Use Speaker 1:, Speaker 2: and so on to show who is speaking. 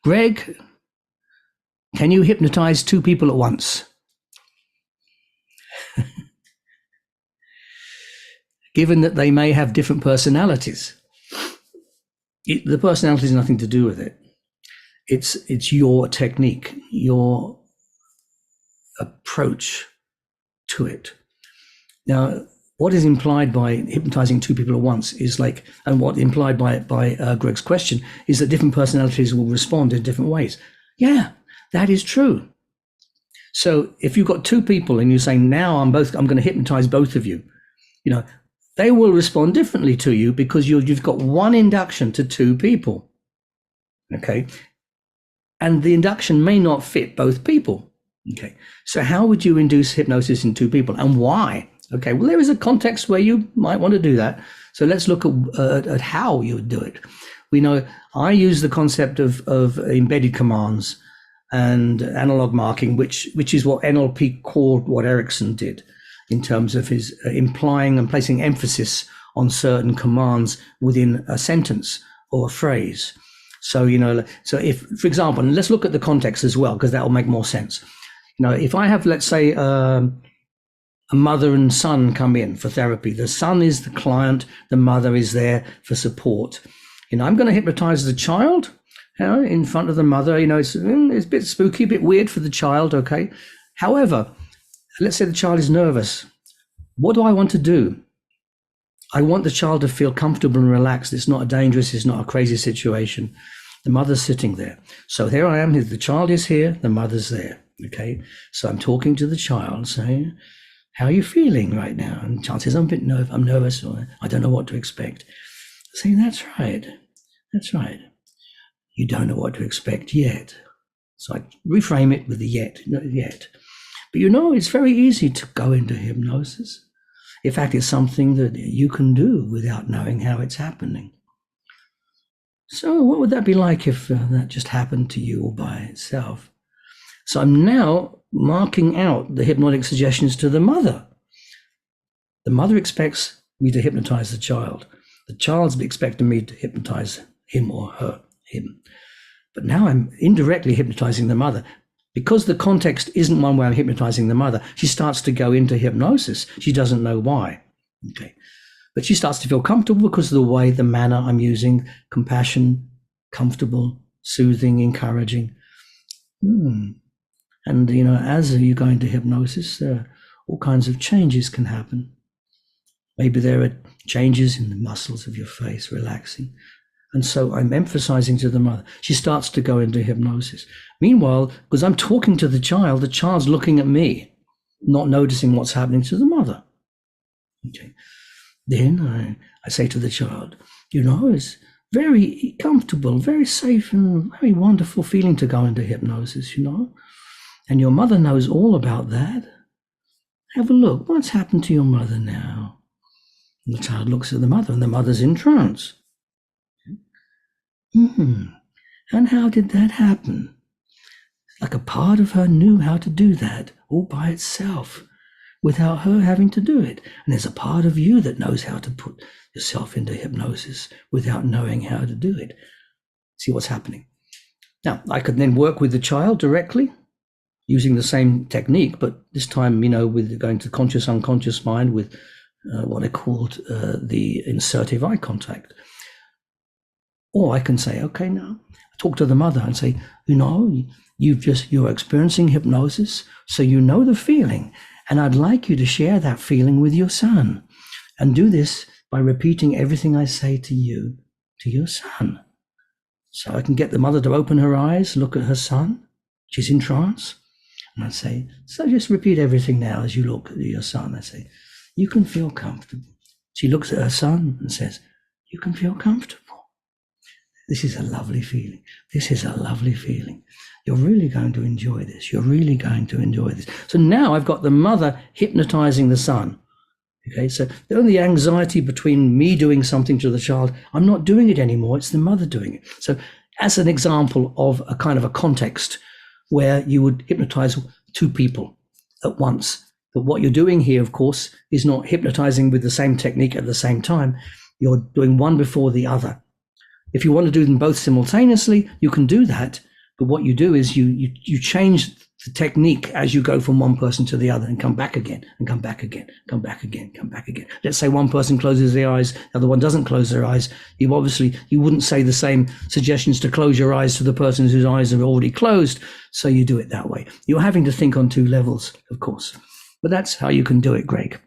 Speaker 1: Greg, can you hypnotize 2 people at once? Given that they may have different personalities, the personality has nothing to do with it. It's your technique, your approach to it. Now, what is implied by hypnotizing 2 people at once is like, and what implied by Greg's question is that different personalities will respond in different ways. Yeah, that is true. So if you've got 2 people and you're saying, now I'm going to hypnotize both of you, they will respond differently to you because you've got one induction to 2 people. Okay. And the induction may not fit both people. Okay. So how would you induce hypnosis in 2 people, and why? Okay. Well, there is a context where you might want to do that. So let's look at how you would do it. We know I use the concept of embedded commands and analog marking, which is what NLP called what Erickson did in terms of his implying and placing emphasis on certain commands within a sentence or a phrase. So, so if, for example, and let's look at the context as well, because that will make more sense. If I have, let's say, a mother and son come in for therapy, the son is the client, the mother is there for support. I'm going to hypnotize the child in front of the mother. It's a bit spooky, a bit weird for the child. Okay. However, let's say the child is nervous. What do I want to do? I want the child to feel comfortable and relaxed. It's not dangerous. It's not a crazy situation. The mother's sitting there. So here I am. The child is here. The mother's there. Okay. So I'm talking to the child saying, how are you feeling right now? And the child says, I'm nervous, or I don't know what to expect. Saying, that's right. That's right. You don't know what to expect yet. So I reframe it with the yet, not yet. But it's very easy to go into hypnosis. In fact, it's something that you can do without knowing how it's happening. So what would that be like if that just happened to you all by itself? So I'm now marking out the hypnotic suggestions to the mother. The mother expects me to hypnotize the child. The child's expecting me to hypnotize him or her, him. But now I'm indirectly hypnotizing the mother. Because the context isn't one where I'm hypnotizing the mother, she starts to go into hypnosis. She doesn't know why. Okay. But she starts to feel comfortable because of the manner I'm using, compassion, comfortable, soothing, encouraging. And, as you go into hypnosis, all kinds of changes can happen. Maybe there are changes in the muscles of your face, relaxing. And so I'm emphasizing to the mother. She starts to go into hypnosis. Meanwhile, because I'm talking to the child's looking at me, not noticing what's happening to the mother. Okay. Then I say to the child, it's very comfortable, very safe, and very wonderful feeling to go into hypnosis, And your mother knows all about that. Have a look. What's happened to your mother now? And the child looks at the mother, and the mother's in trance. And how did that happen? Like a part of her knew how to do that all by itself without her having to do it. And there's a part of you that knows how to put yourself into hypnosis without knowing how to do it. See what's happening. Now, I could then work with the child directly using the same technique, but this time, with going to conscious, unconscious mind with what I called the insertive eye contact. Or I can say, okay, now talk to the mother and say, you're experiencing hypnosis, so you know the feeling, and I'd like you to share that feeling with your son, and do this by repeating everything I say to you, to your son. So I can get the mother to open her eyes, look at her son. She's in trance. And I say, so just repeat everything now as you look at your son. I say, you can feel comfortable. She looks at her son and says, you can feel comfortable. This is a lovely feeling. This is a lovely feeling. You're really going to enjoy this. You're really going to enjoy this. So now I've got the mother hypnotizing the son. Okay, so the only anxiety between me doing something to the child, I'm not doing it anymore. It's the mother doing it. So as an example of a kind of a context where you would hypnotize 2 people at once. But what you're doing here, of course, is not hypnotizing with the same technique at the same time. You're doing one before the other. If you want to do them both simultaneously, you can do that, But what you do is you change the technique as you go from one person to the other, and come back again, and come back again, come back again, come back again. Let's say one person closes their eyes, the other one doesn't close their eyes. You wouldn't say the same suggestions to close your eyes to the person whose eyes are already closed. So you do it that way. You're having to think on two levels, of course, but that's how you can do it, Greg.